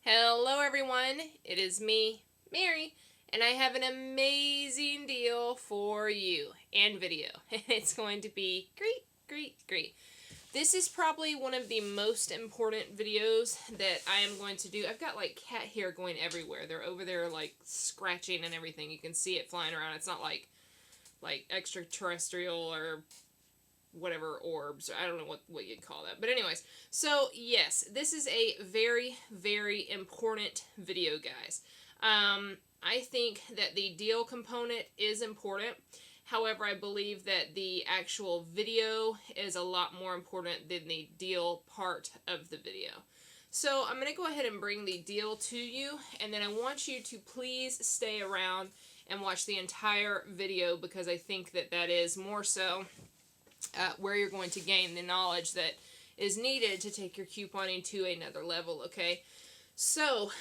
Hello everyone, it is me, Mary, and I have an amazing deal for you and video. It's going to be great. This is probably one of the most important videos that I am going to do. I've got like cat hair going everywhere. They're over there like scratching and everything. You can see it flying around. It's not like extraterrestrial or whatever orbs, or I don't know what you'd call that. But anyways, so yes, this is a very important video, guys. I think that the deal component is important. However, I believe that the actual video is a lot more important than the deal part of the video. So I'm going to go ahead and bring the deal to you, and then I want you to please stay around and watch the entire video, because I think that that is more so where you're going to gain the knowledge that is needed to take your couponing to another level, okay? So,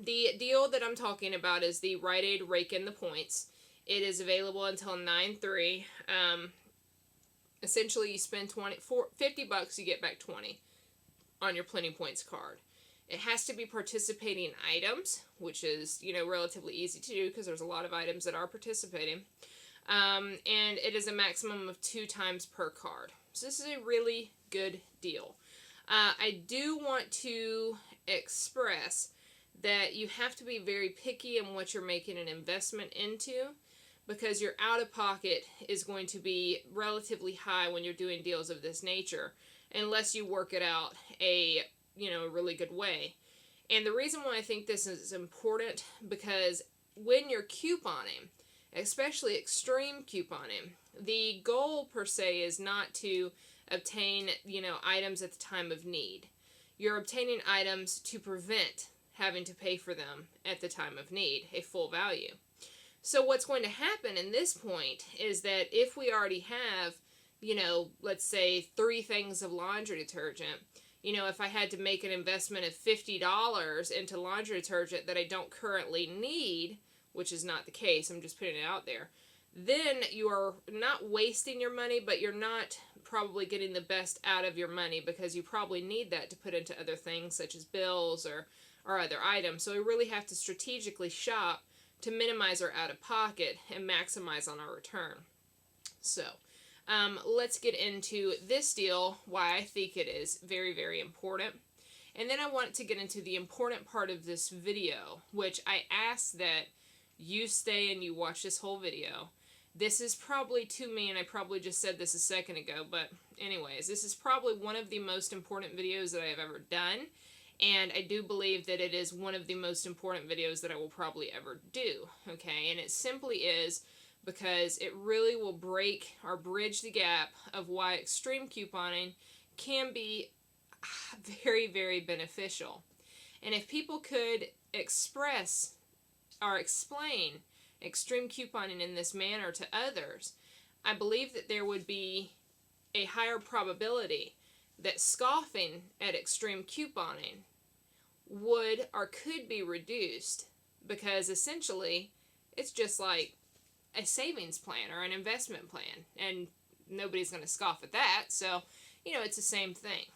the deal that I'm talking about is the Rite Rake in the Points. It is available until 9/3. Essentially, you spend $50, you get back 20 on your Plenty Points card. It has to be participating items, which is, relatively easy to do because there's a lot of items that are participating. And it is a maximum of 2 times per card. So this is a really good deal. I do want to express that you have to be very picky in what you're making an investment into, because your out-of-pocket is going to be relatively high when you're doing deals of this nature, unless you work it out a really good way. And the reason why I think this is important, because when you're couponing, especially extreme couponing, the goal per se is not to obtain, items at the time of need. You're obtaining items to prevent having to pay for them at the time of need, a full value. So what's going to happen in this point is that if we already have, let's say 3 things of laundry detergent, if I had to make an investment of $50 into laundry detergent that I don't currently need, which is not the case, I'm just putting it out there, then you are not wasting your money, but you're not probably getting the best out of your money, because you probably need that to put into other things such as bills or other items. So we really have to strategically shop to minimize our out-of-pocket and maximize on our return. So let's get into this deal, why I think it is very important. And then I want to get into the important part of this video, which I ask that you stay and you watch this whole video. This is probably, to me, and I probably just said this a second ago, but anyways, this is probably one of the most important videos that I have ever done, and I do believe that it is one of the most important videos that I will probably ever do, okay? And it simply is because it really will break or bridge the gap of why extreme couponing can be very beneficial. And if people could express or explain extreme couponing in this manner to others, I believe that there would be a higher probability that scoffing at extreme couponing would or could be reduced, because essentially it's just like a savings plan or an investment plan, and nobody's going to scoff at that. So, it's the same thing.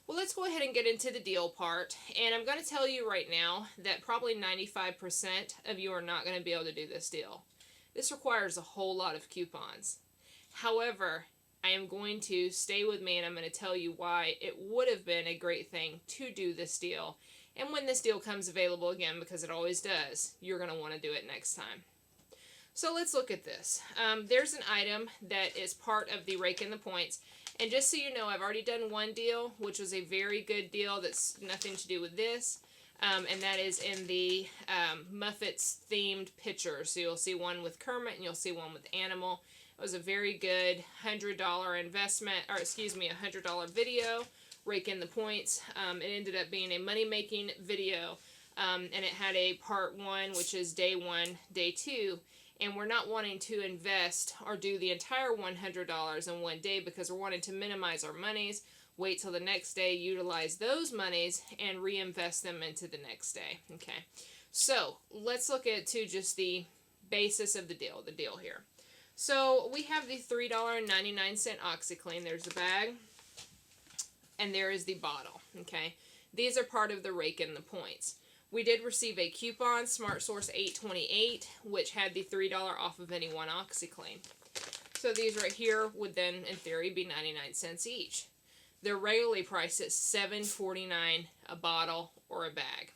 Well, let's go ahead and get into the deal part, and I'm going to tell you right now that probably 95% of you are not going to be able to do this deal. This requires a whole lot of coupons. However, I am going to stay with me, and I'm going to tell you why it would have been a great thing to do this deal. And when this deal comes available again, because it always does, you're going to want to do it next time. So let's look at this. There's an item that is part of the Rake in the Points. And just so you know, I've already done one deal, which was a very good deal that's nothing to do with this. And that is in the Muffets themed picture. So you'll see one with Kermit and you'll see one with Animal. It was a very good $100 investment, or excuse me, $100 video, Rake in the Points. It ended up being a money-making video. And it had a part 1, which is day 1, day 2. And we're not wanting to invest or do the entire $100 in one day, because we're wanting to minimize our monies, wait till the next day, utilize those monies, and reinvest them into the next day. Okay, so let's look at just the basis of the deal here. So we have the $3.99 OxyClean. There's the bag, and there is the bottle. Okay, These are part of the rake in the points. We did receive a coupon, Smart Source 828, which had the $3 off of any one OxyClean. So these right here would then, in theory, be 99 cents each. They're regularly priced at $7.49 a bottle or a bag.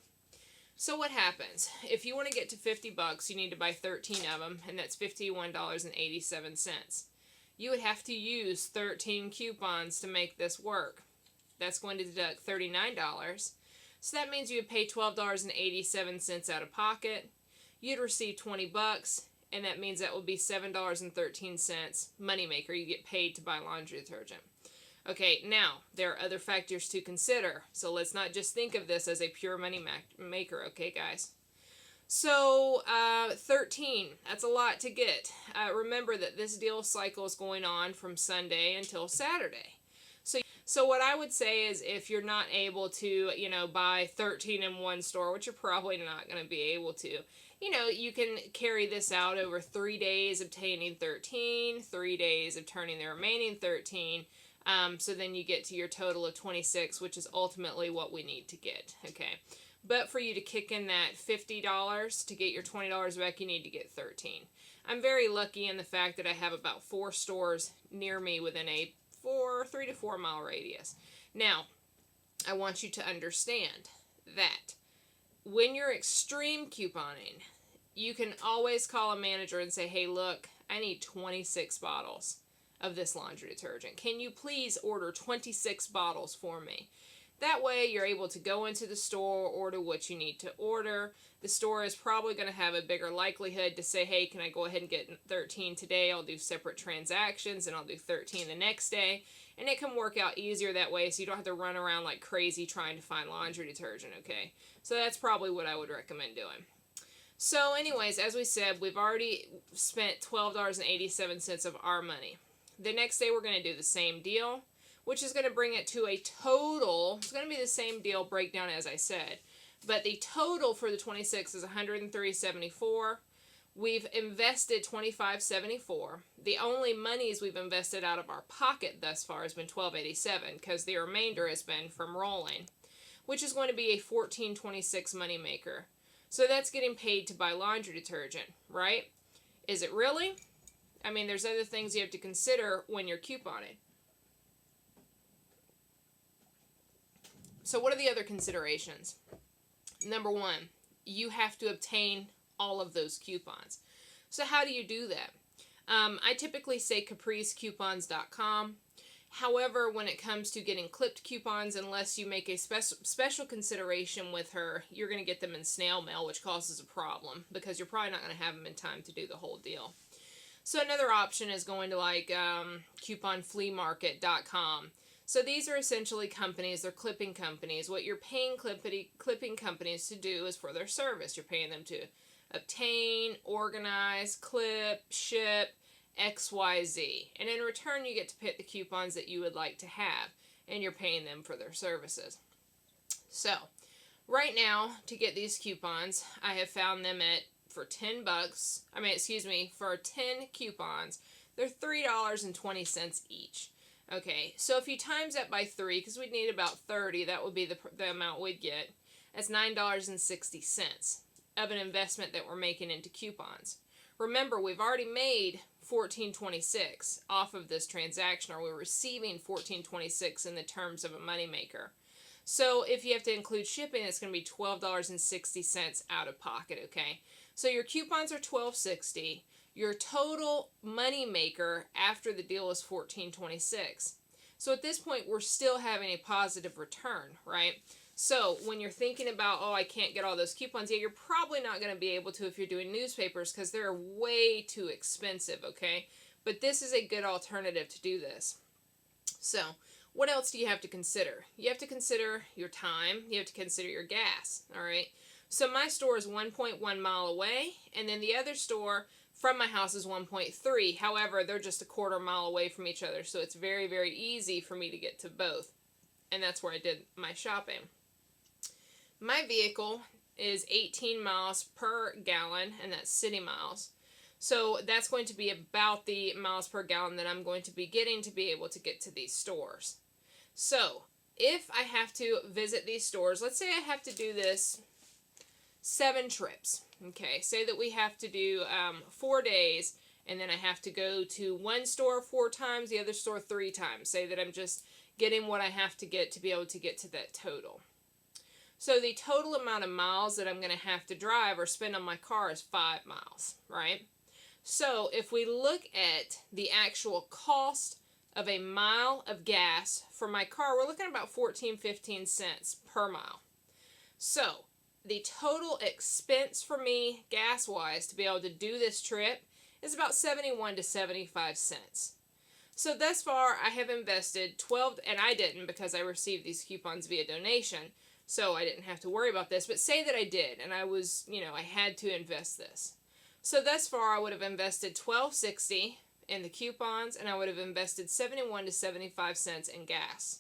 So what happens? If you want to get to 50 bucks, you need to buy 13 of them, and that's $51.87. You would have to use 13 coupons to make this work. That's going to deduct $39. So that means you would pay $12.87 out of pocket. You'd receive 20 bucks, and that means that would be $7.13 moneymaker. You get paid to buy laundry detergent. Okay, now, there are other factors to consider. So let's not just think of this as a pure money maker, okay, guys? So, 13, that's a lot to get. Remember that this deal cycle is going on from Sunday until Saturday. So what I would say is if you're not able to, buy 13 in one store, which you're probably not going to be able to, you can carry this out over 3 days obtaining 13, 3 days of turning the remaining 13. So then you get to your total of 26, which is ultimately what we need to get, okay? But for you to kick in that $50 to get your $20 back, you need to get 13. I'm very lucky in the fact that I have about 4 stores near me within a 3 to 4 mile radius. Now, I want you to understand that when you're extreme couponing, you can always call a manager and say, hey, look, I need 26 bottles of this laundry detergent. Can you please order 26 bottles for me? That way you're able to go into the store, order what you need to order. The store is probably going to have a bigger likelihood to say, hey, can I go ahead and get 13 today? I'll do separate transactions and I'll do 13 the next day. And it can work out easier that way so you don't have to run around like crazy trying to find laundry detergent, okay? So that's probably what I would recommend doing. So anyways, as we said, we've already spent $12.87 of our money. The next day we're going to do the same deal, which is going to bring it to a total. It's going to be the same deal breakdown as I said, but the total for the 26 is $103.74. We've invested $25.74. The only monies we've invested out of our pocket thus far has been $12.87 because the remainder has been from rolling, which is going to be a $14.26 moneymaker. So that's getting paid to buy laundry detergent, right? Is it really? I mean, there's other things you have to consider when you're couponing. So what are the other considerations? Number one, you have to obtain all of those coupons. So how do you do that? I typically say capricecoupons.com. However, when it comes to getting clipped coupons, unless you make a special consideration with her, you're going to get them in snail mail, which causes a problem because you're probably not going to have them in time to do the whole deal. So another option is going to like couponfleamarket.com. So these are essentially companies, they're clipping companies. What you're paying clipping companies to do is for their service. You're paying them to obtain, organize, clip, ship, XYZ. And in return, you get to pick the coupons that you would like to have. And you're paying them for their services. So, right now, to get these coupons, I have found them for 10 bucks. For 10 coupons, they're $3.20 each. Okay, so if you times that by 3, because we'd need about 30, that would be the amount we'd get. That's $9.60 of an investment that we're making into coupons. Remember, we've already made $14.26 off of this transaction, or we're receiving $14.26 in the terms of a moneymaker. So if you have to include shipping, it's going to be $12.60 out of pocket, okay? So your coupons are $12.60. Your total money maker after the deal is $14.26. So at this point, we're still having a positive return, right? So when you're thinking about, oh, I can't get all those coupons, yeah, you're probably not going to be able to if you're doing newspapers because they're way too expensive, okay? But this is a good alternative to do this. So what else do you have to consider? You have to consider your time. You have to consider your gas, all right? So my store is 1.1 mile away, and then the other store from my house is 1.3. However, they're just a quarter mile away from each other, so it's very, very easy for me to get to both. And that's where I did my shopping. My vehicle is 18 miles per gallon, and that's city miles. So that's going to be about the miles per gallon that I'm going to be getting to be able to get to these stores. So if I have to visit these stores, let's say I have to do this 7 trips. Okay, say that we have to do 4 days, and then I have to go to one store 4 times, the other store 3 times. Say that I'm just getting what I have to get to be able to get to that total. So the total amount of miles that I'm going to have to drive or spend on my car is 5 miles, right? So if we look at the actual cost of a mile of gas for my car, we're looking at about 14-15 cents per mile. So the total expense for me gas-wise to be able to do this trip is about 71 to 75 cents. So thus far I have invested 12, and I didn't because I received these coupons via donation, so I didn't have to worry about this, but say that I did, and I was, I had to invest this. So thus far I would have invested $12.60 in the coupons, and I would have invested 71 to 75 cents in gas.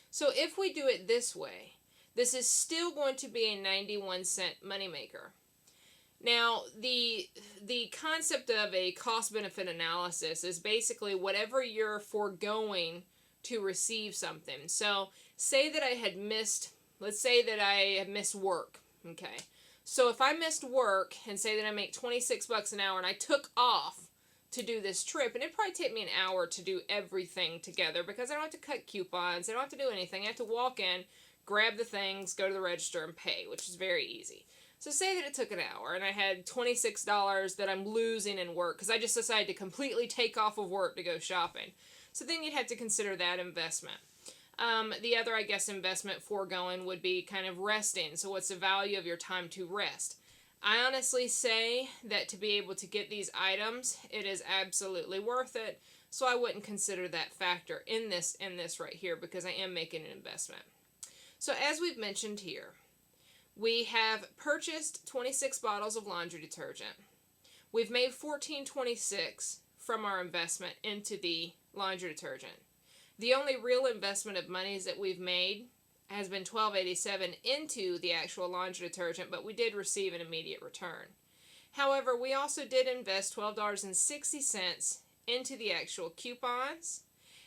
So if we do it this way, this is still going to be a 91-cent moneymaker. Now, the concept of a cost-benefit analysis is basically whatever you're foregoing to receive something. So say that I had missed, let's say that I had missed work, okay? So if I missed work and say that I make $26 an hour and I took off to do this trip, and it'd probably take me an hour to do everything together because I don't have to cut coupons, I don't have to do anything. I have to walk in, grab the things, go to the register, and pay, which is very easy. So say that it took an hour and I had $26 that I'm losing in work because I just decided to completely take off of work to go shopping. So then you'd have to consider that investment. The other, I guess, investment foregoing would be kind of resting. So what's the value of your time to rest? I honestly say that to be able to get these items, it is absolutely worth it. So I wouldn't consider that factor in this right here because I am making an investment. So as we've mentioned here, we have purchased 26 bottles of laundry detergent. We've made $14.26 from our investment into the laundry detergent. The only real investment of monies that we've made has been $12.87 into the actual laundry detergent, but we did receive an immediate return. However, we also did invest $12.60 into the actual coupons,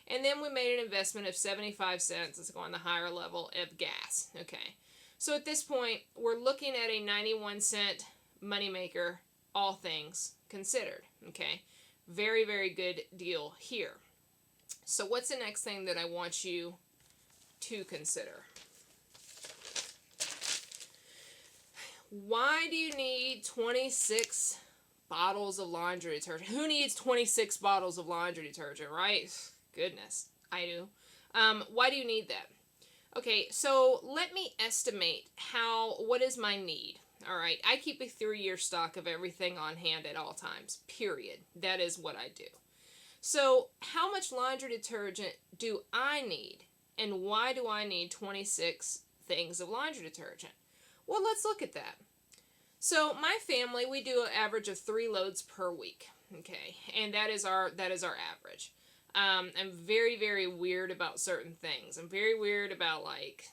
and then we made an investment of 75 cents, let's go on the higher level, of gas. Okay, so at this point, we're looking at a 91-cent moneymaker, all things considered. Okay, very, very good deal here. So what's the next thing that I want you to consider? Why do you need 26 bottles of laundry detergent? Who needs 26 bottles of laundry detergent, right? Goodness, I do. Why do you need that? Okay, so let me estimate what is my need. All right, I keep a 3-year stock of everything on hand at all times, period. That is what I do. So how much laundry detergent do I need, and why do I need 26 things of laundry detergent? Well, let's look at that. So my family, we do an average of 3 loads per week, okay, and that is our average. I'm very, very weird about certain things. I'm very weird about, like,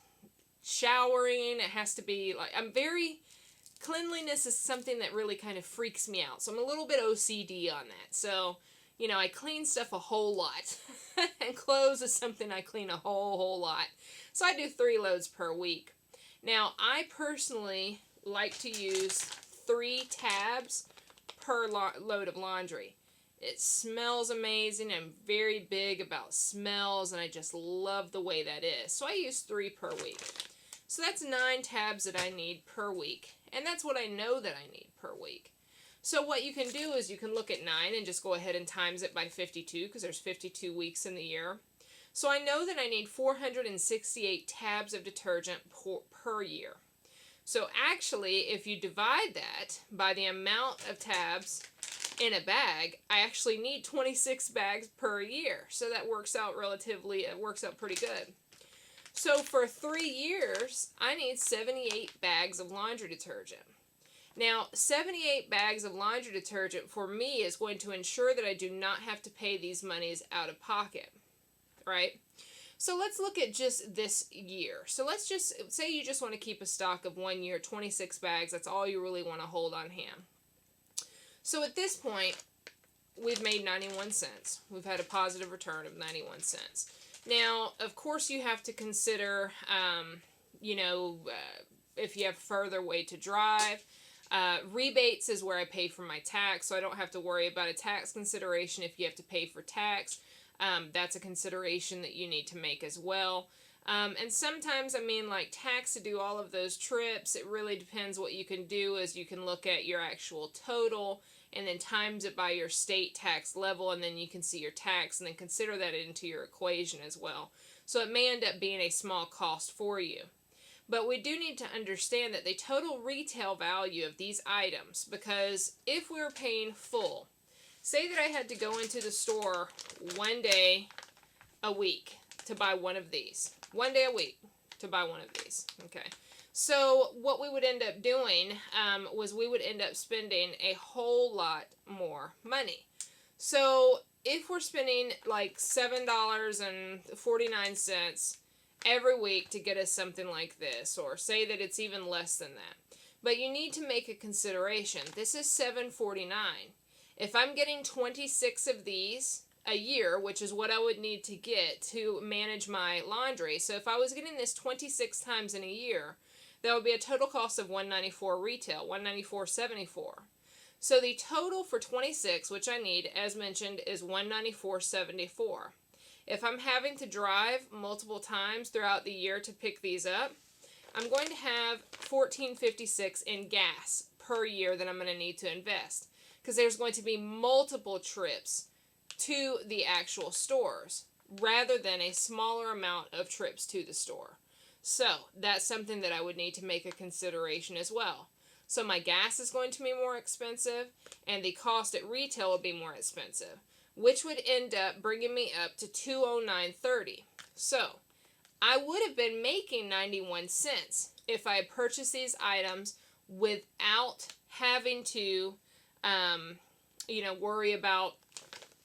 showering. It has to be, like, cleanliness is something that really kind of freaks me out. So I'm a little bit OCD on that. So, I clean stuff a whole lot. And clothes is something I clean a whole lot. So I do 3 loads per week. Now, I personally like to use 3 tabs per load of laundry. It smells amazing. I'm very big about smells, and I just love the way that is. So I use 3 per week. So that's 9 tabs that I need per week. And that's what I know that I need per week. So what you can do is you can look at 9 and just go ahead and times it by 52 because there's 52 weeks in the year. So I know that I need 468 tabs of detergent per year. So actually, if you divide that by the amount of tabs in a bag, I actually need 26 bags per year. So that works out pretty good. So for 3 years, I need 78 bags of laundry detergent. Now, 78 bags of laundry detergent for me is going to ensure that I do not have to pay these monies out of pocket, right? So let's look at just this year. So let's just say you just want to keep a stock of 1 year, 26 bags. That's all you really want to hold on hand. So at this point, we've made 91 cents. We've had a positive return of 91 cents. Now, of course, you have to consider, you know, if you have further way to drive. Rebates is where I pay for my tax, so I don't have to worry about a tax consideration if you have to pay for tax. That's a consideration that you need to make as well. And sometimes, I mean, like tax to do all of those trips, it really depends. What you can do is you can look at your actual total and then times it by your state tax level, and then you can see your tax and then consider that into your equation as well. So it may end up being a small cost for you. But we do need to understand that the total retail value of these items, because if we were paying full, say that I had to go into the store one day a week to buy one of these. One day a week to buy one of these. Okay. So what we would end up doing was we would end up spending a whole lot more money. So if we're spending like $7.49 every week to get us something like this, or say that it's even less than that. But you need to make a consideration. This is $7.49. If I'm getting 26 of these a year, which is what I would need to get to manage my laundry. So if I was getting this 26 times in a year, that would be a total cost of $194 retail, $194.74. So the total for 26, which I need, as mentioned, is $194.74. If I'm having to drive multiple times throughout the year to pick these up, I'm going to have $14.56 in gas per year that I'm going to need to invest, because there's going to be multiple trips to the actual stores rather than a smaller amount of trips to the store. So that's something that I would need to make a consideration as well. So my gas is going to be more expensive, and the cost at retail will be more expensive, which would end up bringing me up to $209.30. So I would have been making 91 cents if I had purchased these items without having to, worry about.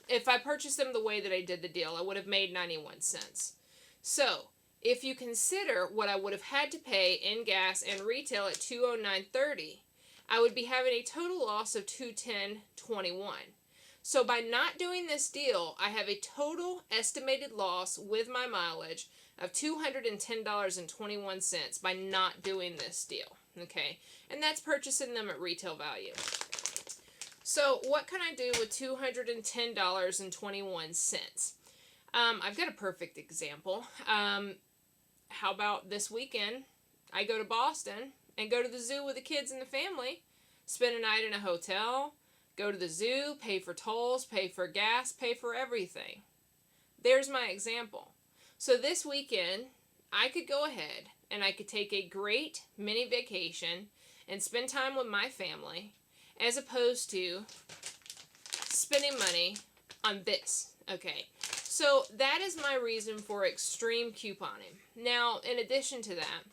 If I purchased them the way that I did the deal, I would have made 91 cents. So if you consider what I would have had to pay in gas and retail at $209.30, I would be having a total loss of $210.21. So by not doing this deal, I have a total estimated loss with my mileage of $210.21 by not doing this deal. Okay, and that's purchasing them at retail value. So what can I do with $210.21? I've got a perfect example. How about this weekend, I go to Boston and go to the zoo with the kids and the family, spend a night in a hotel, go to the zoo, pay for tolls, pay for gas, pay for everything. There's my example. So this weekend, I could go ahead and I could take a great mini vacation and spend time with my family, as opposed to spending money on this. Okay, so that is my reason for extreme couponing. Now, in addition to that,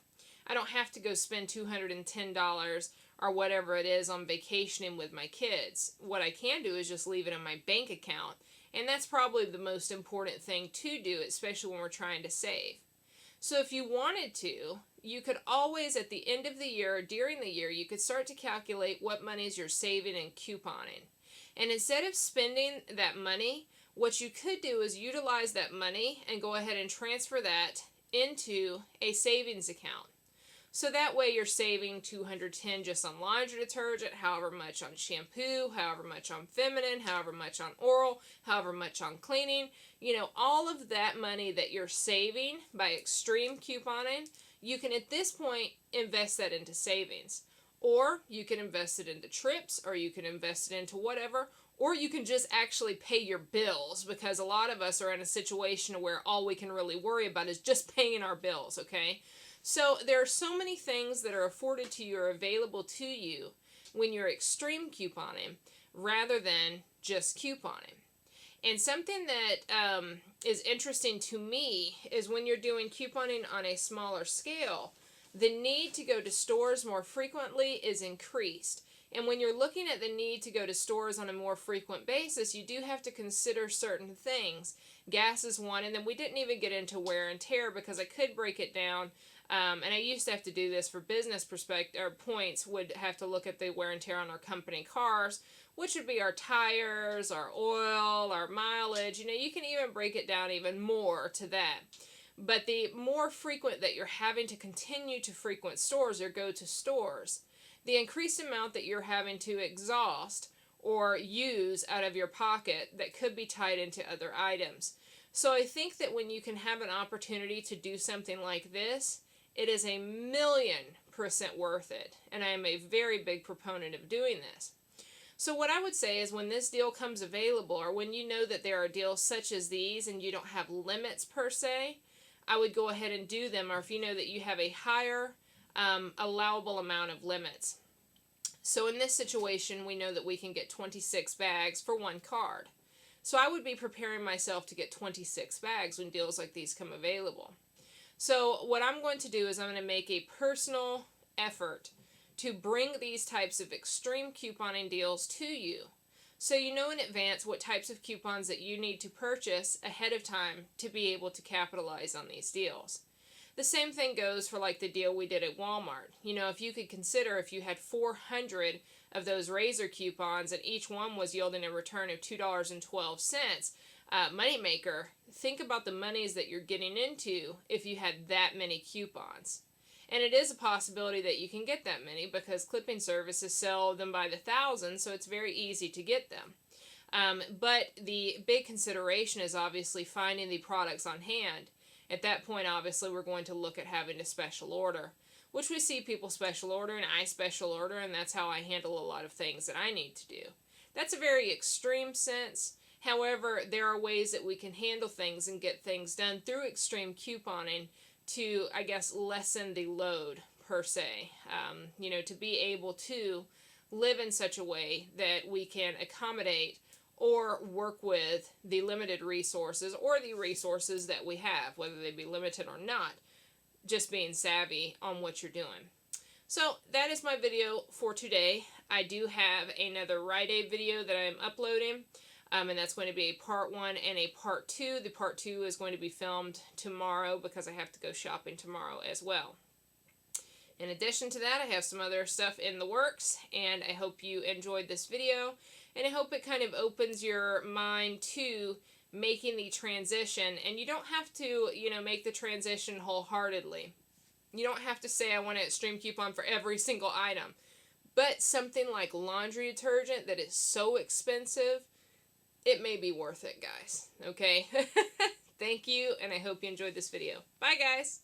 I don't have to go spend $210 or whatever it is on vacationing with my kids. What I can do is just leave it in my bank account, and that's probably the most important thing to do, especially when we're trying to save. So if you wanted to, you could always, at the end of the year or during the year, you could start to calculate what monies you're saving and couponing. And instead of spending that money, what you could do is utilize that money and go ahead and transfer that into a savings account. So that way you're saving $210 just on laundry detergent, however much on shampoo, however much on feminine, however much on oral, however much on cleaning. You know, all of that money that you're saving by extreme couponing, you can at this point invest that into savings. Or you can invest it into trips, or you can invest it into whatever, or you can just actually pay your bills, because a lot of us are in a situation where all we can really worry about is just paying our bills, okay? So there are so many things that are afforded to you or available to you when you're extreme couponing rather than just couponing. And something that is interesting to me is when you're doing couponing on a smaller scale, the need to go to stores more frequently is increased. And when you're looking at the need to go to stores on a more frequent basis, you do have to consider certain things. Gas is one, and then we didn't even get into wear and tear, because I could break it down And I used to have to do this for business perspective, or points, would have to look at the wear and tear on our company cars, which would be our tires, our oil, our mileage. You can even break it down even more to that. But the more frequent that you're having to continue to frequent stores or go to stores, the increased amount that you're having to exhaust or use out of your pocket that could be tied into other items. So I think that when you can have an opportunity to do something like this, it is 1,000,000% worth it. And I am a very big proponent of doing this. So what I would say is when this deal comes available, or when you know that there are deals such as these and you don't have limits per se, I would go ahead and do them, or if you know that you have a higher allowable amount of limits. So in this situation, we know that we can get 26 bags for one card. So I would be preparing myself to get 26 bags when deals like these come available. So what I'm going to do is I'm going to make a personal effort to bring these types of extreme couponing deals to you, so you know in advance what types of coupons that you need to purchase ahead of time to be able to capitalize on these deals. The same thing goes for like the deal we did at Walmart. If you could consider if you had 400 of those razor coupons and each one was yielding a return of $2.12, moneymaker, think about the monies that you're getting into if you had that many coupons. And it is a possibility that you can get that many because clipping services sell them by the thousand, so it's very easy to get them. But the big consideration is obviously finding the products on hand. At that point, obviously, we're going to look at having a special order, which we see people special order and I special order, and that's how I handle a lot of things that I need to do. That's a very extreme sense. However, there are ways that we can handle things and get things done through extreme couponing to, I guess, lessen the load per se, to be able to live in such a way that we can accommodate or work with the limited resources or the resources that we have, whether they be limited or not, just being savvy on what you're doing. So that is my video for today. I do have another Rite video that I'm uploading. And that's going to be a part 1 and a part 2. The part 2 is going to be filmed tomorrow because I have to go shopping tomorrow as well. In addition to that, I have some other stuff in the works, and I hope you enjoyed this video, and I hope it kind of opens your mind to making the transition. And you don't have to, make the transition wholeheartedly. You don't have to say I want an extreme coupon for every single item. But something like laundry detergent that is so expensive, it may be worth it, guys. Okay? Thank you, and I hope you enjoyed this video. Bye, guys!